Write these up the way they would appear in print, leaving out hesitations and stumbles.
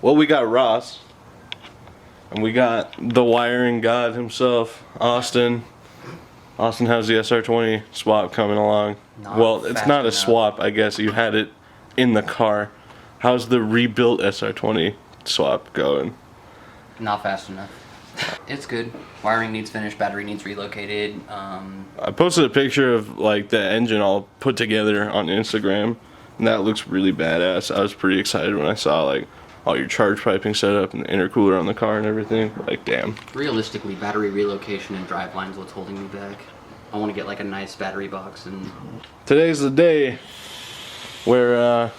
Well, we got Ross. And we got the wiring god himself, Austin. Austin has the SR20 swap coming along. Well, it's not a swap, I guess. You had it in the car. How's the rebuilt SR20 swap going? Not fast enough. It's good. Wiring needs finished, battery needs relocated. I posted a picture of like the engine all put together on Instagram, and that looks really badass. I was pretty excited when I saw like all your charge piping set up and the intercooler on the car and everything. Like, damn. Realistically, battery relocation and driveline is what's holding me back. I want to get like a nice battery box and... Today's the day where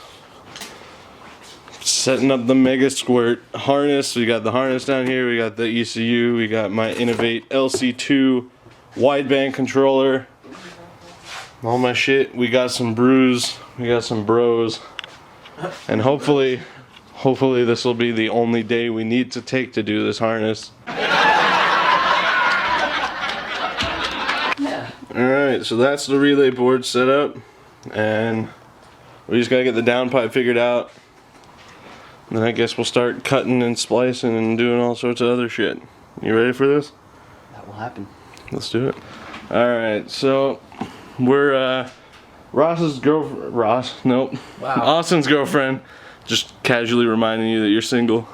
setting up the Megasquirt harness. We got the harness down here, we got the ECU, we got my Innovate LC2 wideband controller. All my shit. We got some brews, we got some bros. And hopefully this will be the only day we need to take to do this harness. Yeah. Alright, so that's the relay board set up. And we just gotta get the downpipe figured out. And then I guess we'll start cutting and splicing and doing all sorts of other shit. You ready for this? That will happen. Let's do it. Alright, so we're Ross's girlfriend. Ross? Nope. Wow. Austin's girlfriend. Just casually reminding you that you're single.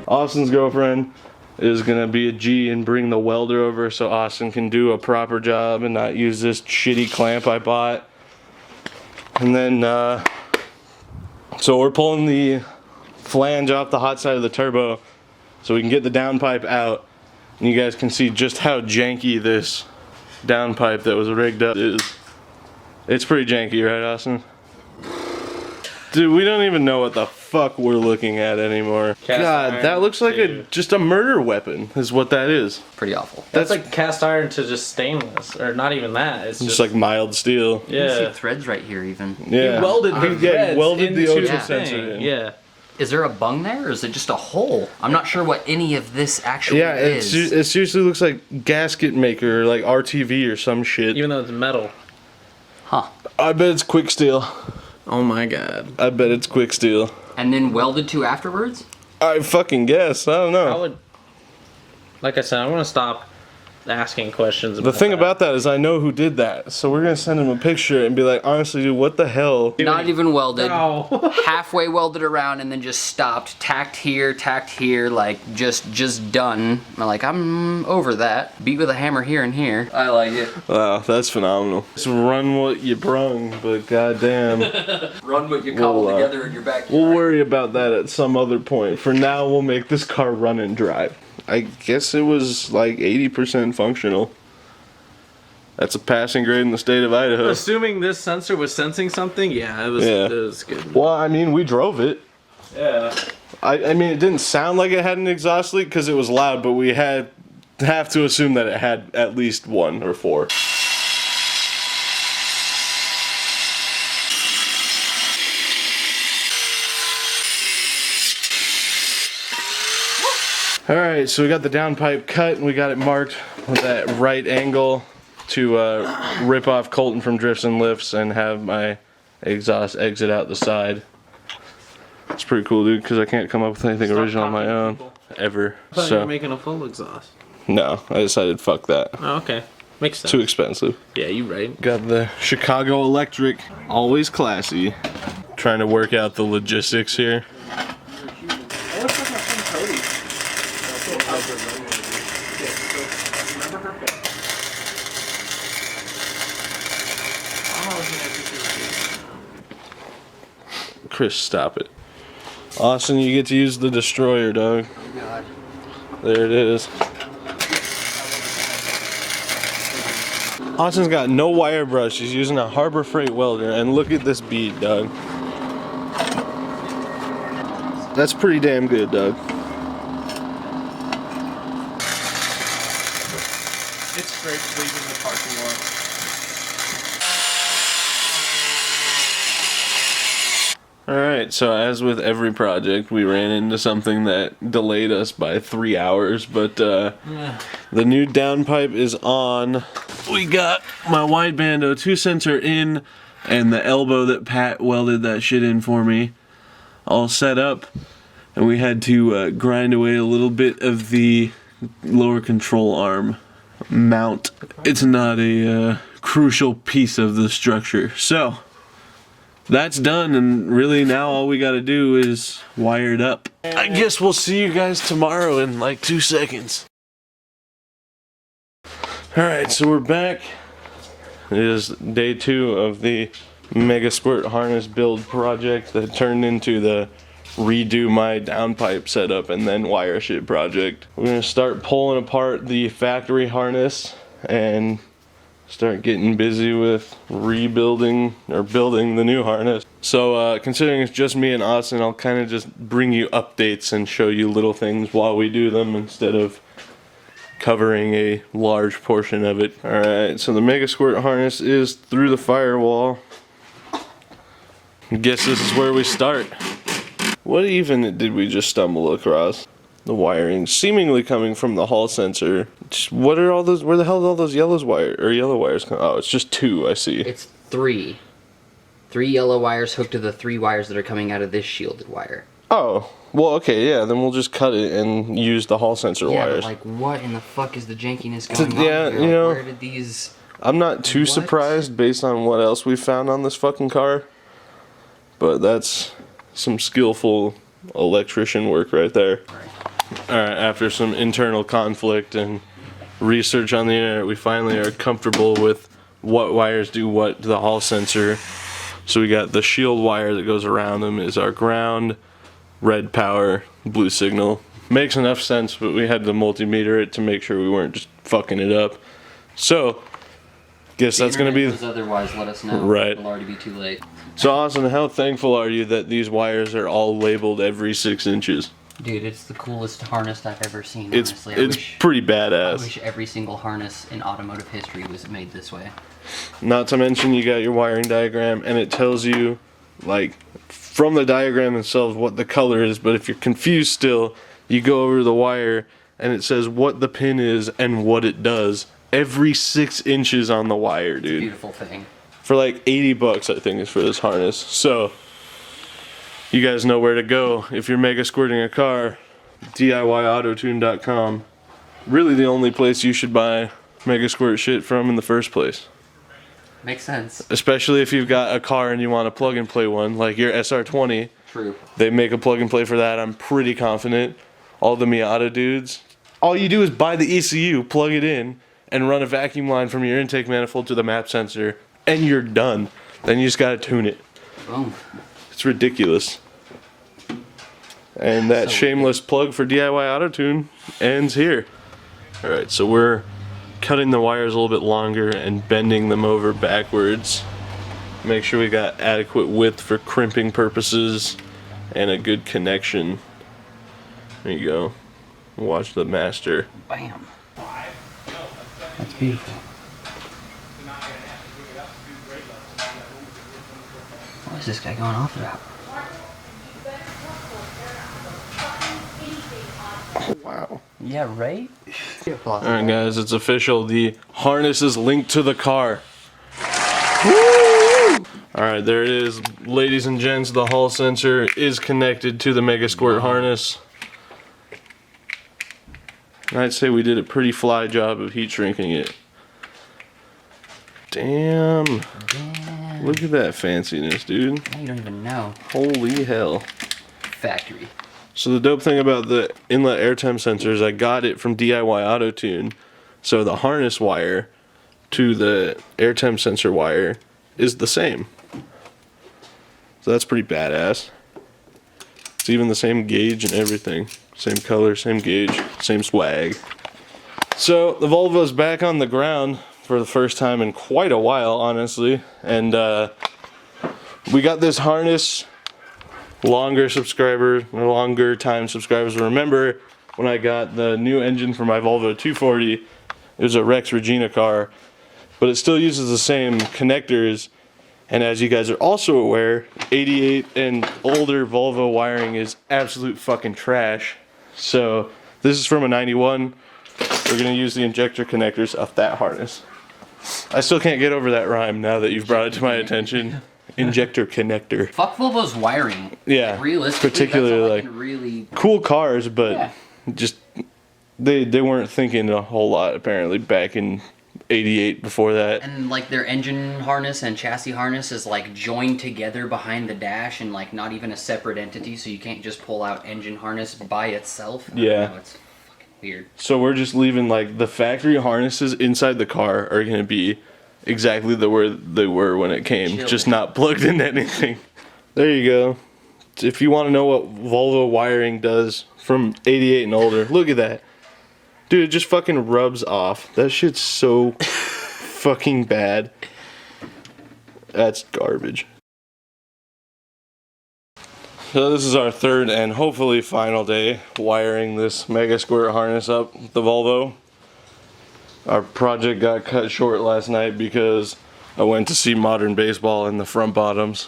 Austin's girlfriend is gonna be a G and bring the welder over so Austin can do a proper job and not use this shitty clamp I bought. And then, so we're pulling the flange off the hot side of the turbo so we can get the downpipe out. And you guys can see just how janky this downpipe that was rigged up is. It's pretty janky, right, Austin? Dude, we don't even know what the fuck we're looking at anymore. God, that looks like just a murder weapon is what that is. Pretty awful. That's like cast iron to just stainless, or not even that. It's just like mild steel. You can see threads right here even. Yeah. He welded the threads welded the into ocean sensor in. Yeah. Is there a bung there, or is it just a hole? I'm not sure what any of this actually is. Yeah, it seriously looks like gasket maker, like RTV or some shit. Even though it's metal. Huh. I bet it's quick steel. Oh my god. I bet it's quick steel. And then welded to afterwards? I fucking guess. I don't know. Like I said, I want to stop asking questions about the thing about that is I know who did that, so we're gonna send him a picture and be like, honestly, dude, what the hell? Not even welded. No. Halfway welded around and then just stopped. Tacked here, like just done. I'm like, I'm over that. Beat with a hammer here and here. I like it. Wow, that's phenomenal. Just run what you brung, but goddamn. Run what you cobbled together in your backyard. We'll worry about that at some other point. For now, we'll make this car run and drive. I guess it was like 80% functional. That's a passing grade in the state of Idaho. Assuming this sensor was sensing something, yeah, it was good. Well, I mean, we drove it. Yeah. I mean, it didn't sound like it had an exhaust leak because it was loud, but we have to assume that it had at least one or four. Alright, so we got the downpipe cut and we got it marked with that right angle to rip off Colton from drifts and lifts and have my exhaust exit out the side. It's pretty cool, dude, because I can't come up with anything original on my own ever. I thought you were making a full exhaust. No, I decided fuck that. Oh, okay. Makes sense. Too expensive. Yeah, you right. Got the Chicago Electric, always classy. Trying to work out the logistics here. Chris, stop it. Austin, you get to use the destroyer, dog. Oh god. There it is. Austin's got no wire brush. He's using a Harbor Freight welder, and look at this bead, dog. That's pretty damn good, dog. It's straight leaving the parking lot. Alright, so as with every project, we ran into something that delayed us by 3 hours, but the new downpipe is on. we got my wideband O2 sensor in, and the elbow that Pat welded that shit in for me all set up, and we had to grind away a little bit of the lower control arm mount. It's not a crucial piece of the structure. So that's done, and really now all we gotta do is wire it up. I guess we'll see you guys tomorrow in like 2 seconds. Alright, so we're back. It is day 2 of the Megasquirt harness build project that turned into the redo my downpipe setup and then wire shit project. We're gonna start pulling apart the factory harness and start getting busy with rebuilding or building the new harness. So considering it's just me and Austin, I'll kind of just bring you updates and show you little things while we do them instead of covering a large portion of it. Alright, so the Megasquirt harness is through the firewall. I guess this is where we start. What even did we just stumble across? The wiring seemingly coming from the hall sensor. What are all those? Where the hell are all those yellow wires coming? Oh, it's just 2. I see. It's 3. 3 yellow wires hooked to the 3 wires that are coming out of this shielded wire. Oh, well, okay, yeah. Then we'll just cut it and use the hall sensor wires. Yeah, like what in the fuck is the jankiness going on Yeah, here? you know, where did these? I'm not too surprised based on what else we found on this fucking car, but that's some skillful electrician work right there. Alright, after some internal conflict and research on the internet, we finally are comfortable with what wires do what to the hall sensor. So we got the shield wire that goes around them is our ground, red power, blue signal. Makes enough sense, but we had to multimeter it to make sure we weren't just fucking it up. So, guess that's gonna be... Otherwise, let us know. Right. It'll already be too late. So Austin, how thankful are you that these wires are all labeled every 6 inches? Dude, it's the coolest harness I've ever seen, It's honestly. it's pretty I badass. wish every single harness in automotive history was made this way. Not to mention you got your wiring diagram and it tells you, like, from the diagram themselves what the color is, but if you're confused still, you go over the wire and it says what the pin is and what it does. Every 6 inches on the wire, dude. Beautiful thing. For like $80 I think is for this harness. So you guys know where to go if you're mega squirting a car. DIYAutotune.com. Really the only place you should buy Megasquirt shit from in the first place. Makes sense. Especially if you've got a car and you want a plug and play one, like your SR20. True. They make a plug and play for that, I'm pretty confident. All the Miata dudes. All you do is buy the ECU, plug it in, and run a vacuum line from your intake manifold to the map sensor, and you're done. Then you just gotta tune it. Boom. It's ridiculous. And that So shameless plug for DIY Autotune ends here. Alright, so we're cutting the wires a little bit longer and bending them over backwards. Make sure we got adequate width for crimping purposes and a good connection. There you go. Watch the master. Bam. That's beautiful. What is this guy going off about? Oh, wow. Yeah, right? Alright guys, it's official. The harness is linked to the car. Alright, there it is. Ladies and gents, the hall sensor is connected to the Megasquirt harness. And I'd say we did a pretty fly job of heat shrinking it. Damn. Damn. Look at that fanciness, dude. Now you don't even know. Holy hell. Factory. So the dope thing about the inlet air temp sensors, I got it from DIY Autotune. So the harness wire to the air temp sensor wire is the same. So that's pretty badass. It's even the same gauge and everything. Same color, same gauge, same swag. So the Volvo's back on the ground for the first time in quite a while, honestly. And we got this harness. Longer time subscribers will remember when I got the new engine for my Volvo 240. It was a Rex Regina car, but it still uses the same connectors. And as you guys are also aware, 88 and older Volvo wiring is absolute fucking trash. So this is from a 91. We're gonna use the injector connectors of that harness. I still can't get over that rhyme now that you've brought it to my attention. Injector connector. Fuck Volvo's wiring. Yeah. Like, realistically, particularly that's all I like can really. cool cars, but Yeah. just they weren't thinking a whole lot apparently back in '88 before that. And like their engine harness and chassis harness is like joined together behind the dash and like not even a separate entity, so you can't just pull out engine harness by itself. I don't Yeah. know, it's fucking weird. So we're just leaving like the factory harnesses inside the car are gonna be exactly where they were when it came, Chilling. just not plugged into anything. There you go. If you want to know what Volvo wiring does from '88 and older, look at that. Dude, it just fucking rubs off. That shit's so fucking bad. That's garbage. So this is our third and hopefully final day wiring this Megasquirt harness up with the Volvo. Our project got cut short last night because I went to see modern baseball in the front bottoms.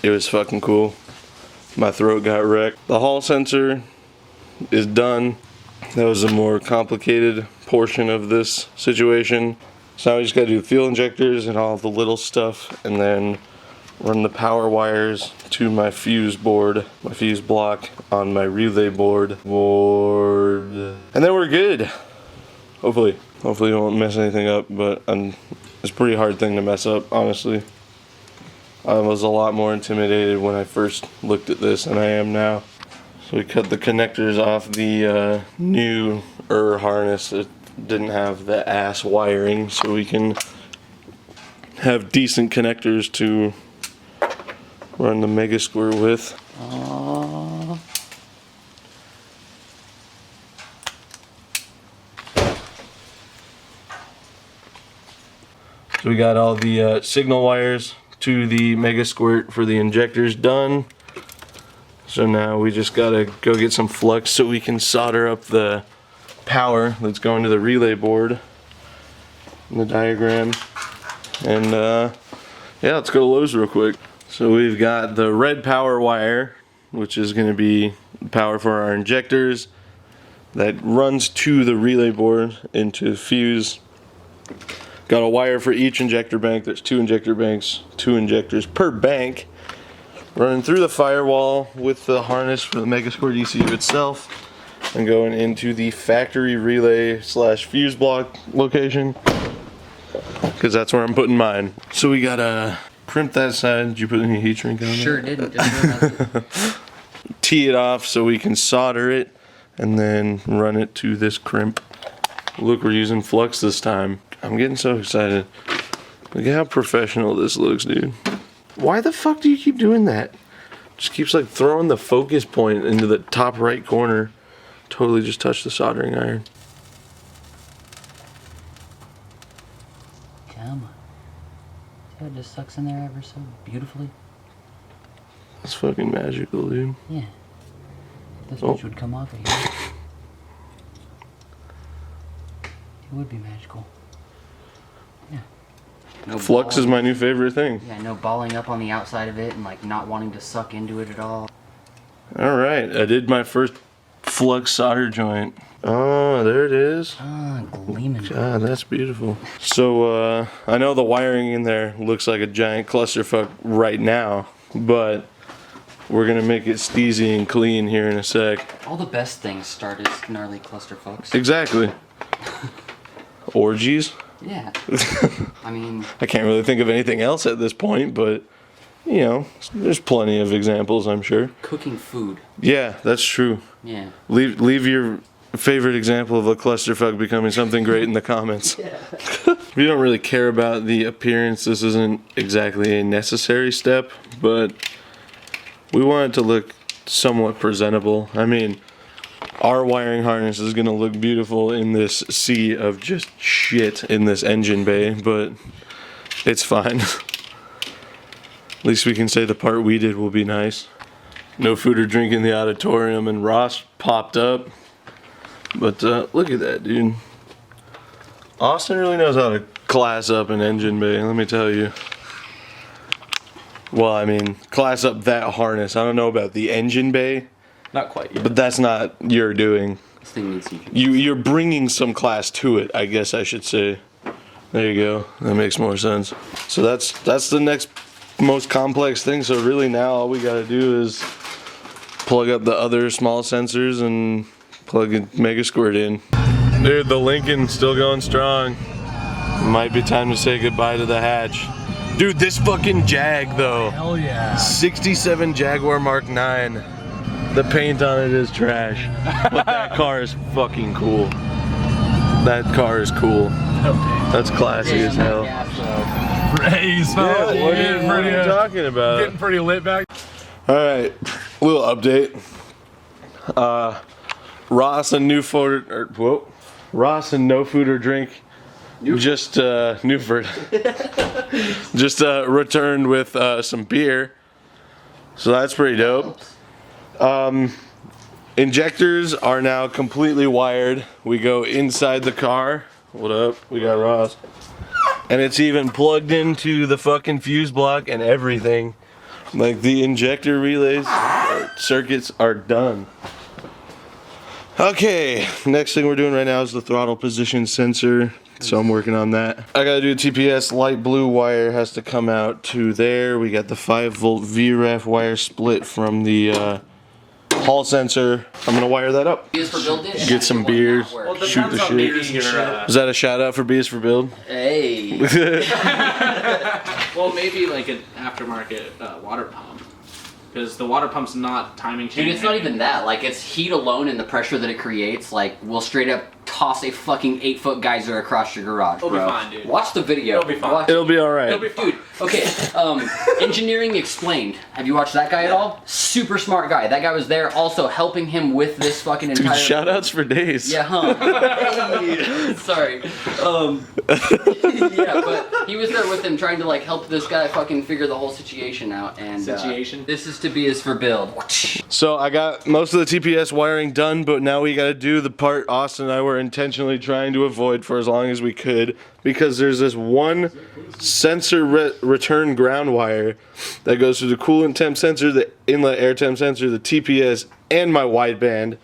It was fucking cool. My throat got wrecked. The hall sensor is done. That was a more complicated portion of this situation. So now we just gotta do the fuel injectors and all the little stuff, and then run the power wires to my fuse board, my fuse block on my relay board. And then we're good. Hopefully we won't mess anything up, but it's a pretty hard thing to mess up, honestly. I was a lot more intimidated when I first looked at this than I am now. So we cut the connectors off the new harness. It didn't have the ass wiring, so we can have decent connectors to run the Megasquirt with. So we got all the signal wires to the Megasquirt for the injectors done. So now we just gotta go get some flux so we can solder up the power that's going to the relay board in the diagram. And yeah, let's go to Lowe's real quick. So we've got the red power wire, which is gonna be power for our injectors, that runs to the relay board into fuse. Got a wire for each injector bank. There's 2 injector banks, 2 injectors per bank. Running through the firewall with the harness for the Megasquirt ECU itself, and going into the factory relay / fuse block location, because that's where I'm putting mine. So we gotta crimp that side. Did you put any heat shrink on it? Sure didn't. Just Tee it off so we can solder it, and then run it to this crimp. Look, we're using flux this time. I'm getting so excited. Look at how professional this looks, dude. Why the fuck do you keep doing that? Just keeps like throwing the focus point into the top right corner. Totally just touched the soldering iron. Come on. See how it just sucks in there ever so beautifully? It's fucking magical, dude. Yeah. This much would come off of here. It would be magical. Yeah. No Flux is my new favorite thing. Yeah, no balling up on the outside of it and like not wanting to suck into it at all. Alright, I did my first flux solder joint. Oh, there it is. Ah, gleaming. God, that's beautiful. So, I know the wiring in there looks like a giant clusterfuck right now, but we're gonna make it steezy and clean here in a sec. All the best things start as gnarly clusterfucks. Exactly. Orgies? Yeah. I mean, I can't really think of anything else at this point, but, you know, there's plenty of examples, I'm sure. cooking food. Yeah, that's true. Yeah. Leave your favorite example of a clusterfuck becoming something great in the comments. If you don't really care about the appearance, this isn't exactly a necessary step, but we want it to look somewhat presentable. I mean, our wiring harness is gonna look beautiful in this sea of just shit in this engine bay, but it's fine. At least we can say the part we did will be nice. No food or drink in the auditorium, and Ross popped up. But look at that, dude. Austin really knows how to class up an engine bay, let me tell you. Well, I mean, class up that harness. I don't know about the engine bay. Not quite yet. But that's not your doing. This thing needs some. You're bringing some class to it, I guess I should say. There you go. That makes more sense. So that's the next most complex thing. So really now all we gotta do is plug up the other small sensors and plug a Megasquirt in. Dude, the Lincoln's still going strong. Might be time to say goodbye to the hatch. Dude, this fucking Jag though. Hell yeah. 67 Jaguar Mark 9. The paint on it is trash. But that car is fucking cool. That car is cool. That's classy as hell. Hey, you smell it? What are you talking about? Getting pretty lit back. Alright, little update. Ross and Ross and no food or drink. Just Newford. Just returned with some beer. So that's pretty dope. Injectors are now completely wired. We go inside the car. What up? We got Ross. And it's even plugged into the fucking fuse block and everything. Like the injector relays, circuits are done. Okay, next thing we're doing right now is the throttle position sensor. So I'm working on that. I gotta do a TPS. Light blue wire has to come out to there. We got the 5-volt VREF wire split from the hall sensor. I'm gonna wire that up. Get some beers. Shoot the shit. Is that a shout out for B is for Build? Hey. Well, maybe like an aftermarket water pump. Because the water pump's not timing chain. Dude, it's not even that. Like, it's heat alone and the pressure that it creates. Like, we'll straight up toss a fucking 8-foot geyser across your garage, It'll bro. be fine, dude. Watch the video. It'll be fine. It'll be alright. It'll be fine. Dude, okay, Engineering Explained. Have you watched that guy at all? Super smart guy. That guy was there also helping him with this fucking entire... Dude, shout outs for days. Yeah, huh? Sorry. Yeah, but he was there with him trying to, like, help this guy fucking figure the whole situation out. And this is to be is for Build. So I got most of the TPS wiring done, but now we gotta do the part Austin and I were intentionally trying to avoid for as long as we could, because there's this one sensor return ground wire that goes through the coolant temp sensor, the inlet air temp sensor, the TPS, and my wideband,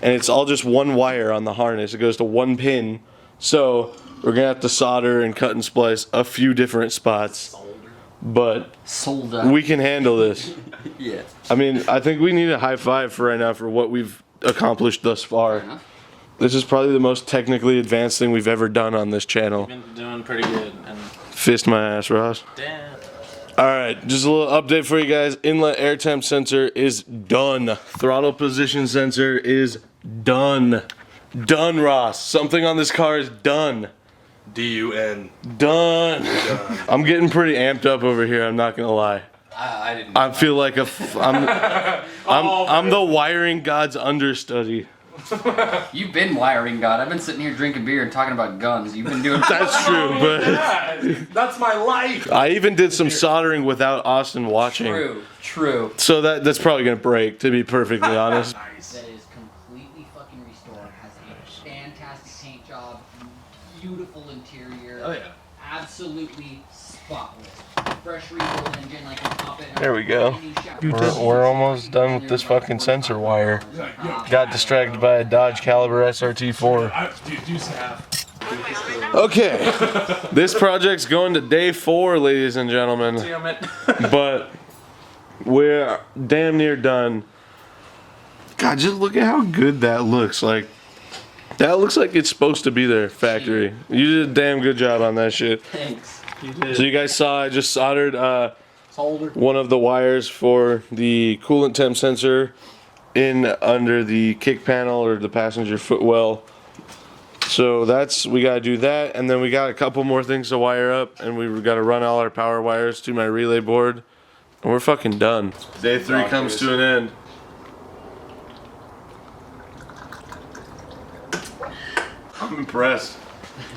and it's all just one wire on the harness. It goes to one pin, so we're gonna have to solder and cut and splice a few different spots, but we can handle this. Yeah. I mean, I think we need a high five for right now for what we've accomplished thus far. This is probably the most technically advanced thing we've ever done on this channel. Been doing pretty good. And Fist my ass, Ross. damn. Alright, just a little update for you guys. Inlet air temp sensor is done. Throttle position sensor is done. Done, Ross. Something on this car is done. D-U-N. Done. I'm getting pretty amped up over here, I'm not gonna lie. I didn't. I feel like I'm the wiring god's understudy. You've been wiring God. I've been sitting here drinking beer and talking about guns. You've been doing. That's true, but That's my life. I even did some soldering without Austin watching. True. So that's probably gonna break, to be perfectly honest. That is completely fucking restored. Has a fantastic paint job, beautiful interior. Oh yeah. Absolutely spotless. Fresh rebuild engine, like you pop it. There we go. We're almost done with this fucking sensor wire. Got distracted by a Dodge Caliber SRT4. Okay, this project's going to day 4, ladies and gentlemen. Damn it. But we're damn near done. God, just look at how good that looks. Like, that looks like it's supposed to be there, factory. You did a damn good job on that shit. Thanks. So you guys saw I just soldered one of the wires for the coolant temp sensor in under the kick panel or the passenger footwell. So we gotta do that, and then we got a couple more things to wire up, and we've got to run all our power wires to my relay board We're fucking done. Day 3 comes to an end. I'm impressed.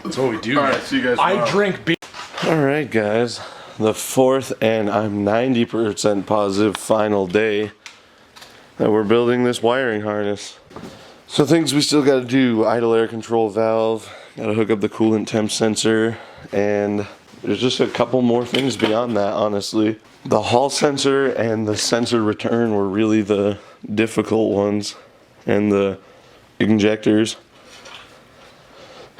That's what we do. Alright, see you guys tomorrow. I drink beer. Alright guys, the 4th and I'm 90% positive final day that we're building this wiring harness. So things we still gotta do: idle air control valve, gotta hook up the coolant temp sensor, and there's just a couple more things beyond that, honestly. The hall sensor and the sensor return were really the difficult ones, and the injectors.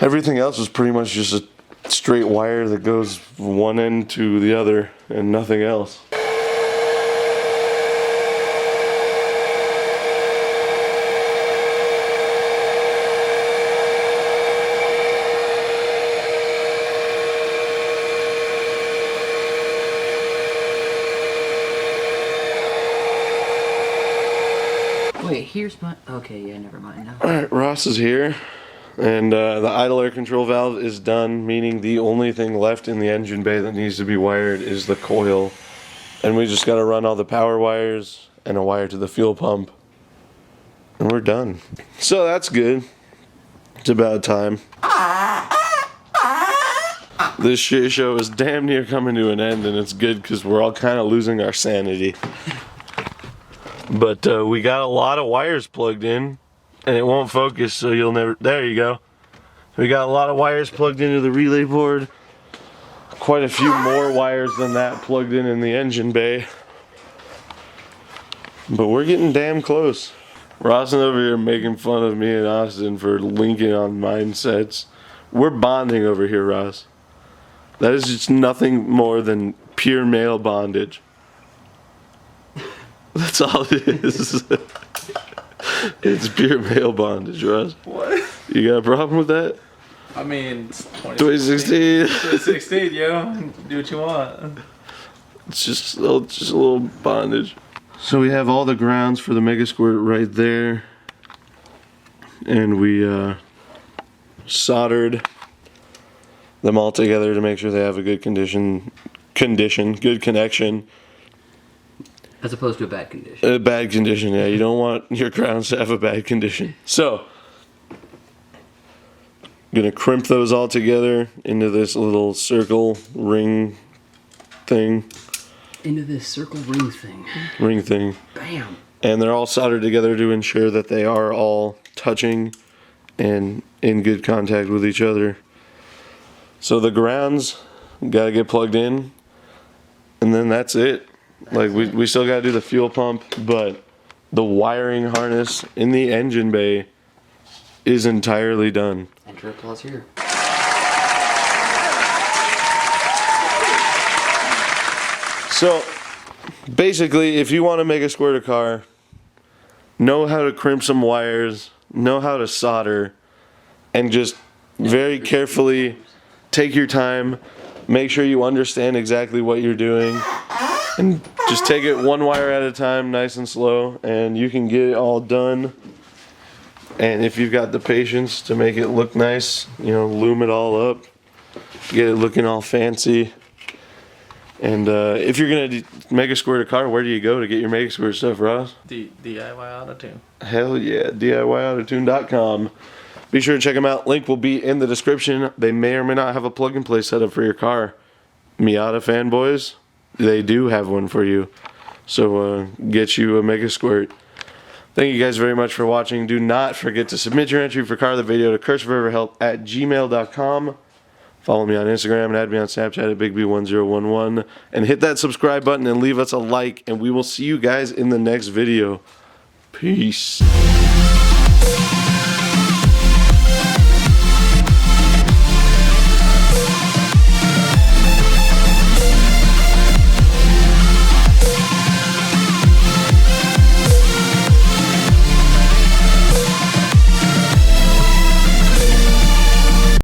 Everything else was pretty much just a straight wire that goes from one end to the other and nothing else. Wait, here's my. Okay, yeah, never mind now. Alright, Ross is here, and the idle air control valve is done, meaning the only thing left in the engine bay that needs to be wired is the coil. And we just gotta run all the power wires and a wire to the fuel pump, and we're done. So that's good. It's about time. This shit show is damn near coming to an end, and it's good because we're all kind of losing our sanity. But we got a lot of wires plugged in, and it won't focus, so you'll never. There you go. We got a lot of wires plugged into the relay board. Quite a few more wires than that plugged in the engine bay. But we're getting damn close. Ross and over here making fun of me and Austin for linking on mindsets. We're bonding over here, Ross. That is just nothing more than pure male bondage. That's all it is. It's pure male bondage, Ross. What? You got a problem with that? I mean, it's 2016. 2016, yo. Do what you want. It's just a little bondage. So we have all the grounds for the Megasquirt right there, and we soldered them all together to make sure they have a good good connection. As opposed to a bad condition. A bad condition, yeah. You don't want your grounds to have a bad condition. So, gonna crimp those all together into this little circle ring thing. Into this circle ring thing. Ring thing. Bam. And they're all soldered together to ensure that they are all touching and in good contact with each other. So the grounds gotta get plugged in, and then that's it. Like we still gotta do the fuel pump, but the wiring harness in the engine bay is entirely done. Enter applause here. So basically, if you want to make a Megasquirt car, know how to crimp some wires, know how to solder, and just very carefully take your time, make sure you understand exactly what you're doing, and just take it one wire at a time, nice and slow, and you can get it all done. And if you've got the patience to make it look nice, you know, loom it all up, get it looking all fancy. And if you're gonna Megasquirt a car, where do you go to get your Megasquirt stuff, Ross? DIY Auto Tune. Hell yeah, DIYAutotune.com. Be sure to check them out. Link will be in the description. They may or may not have a plug-and-play setup for your car. Miata fanboys, they do have one for you. So get you a Megasquirt. Thank you guys very much for watching. Do not forget to submit your entry for Car of the Video to curseforeverhelp@gmail.com. Follow me on Instagram and add me on Snapchat at BigB1011. And hit that subscribe button and leave us a like. And we will see you guys in the next video. Peace.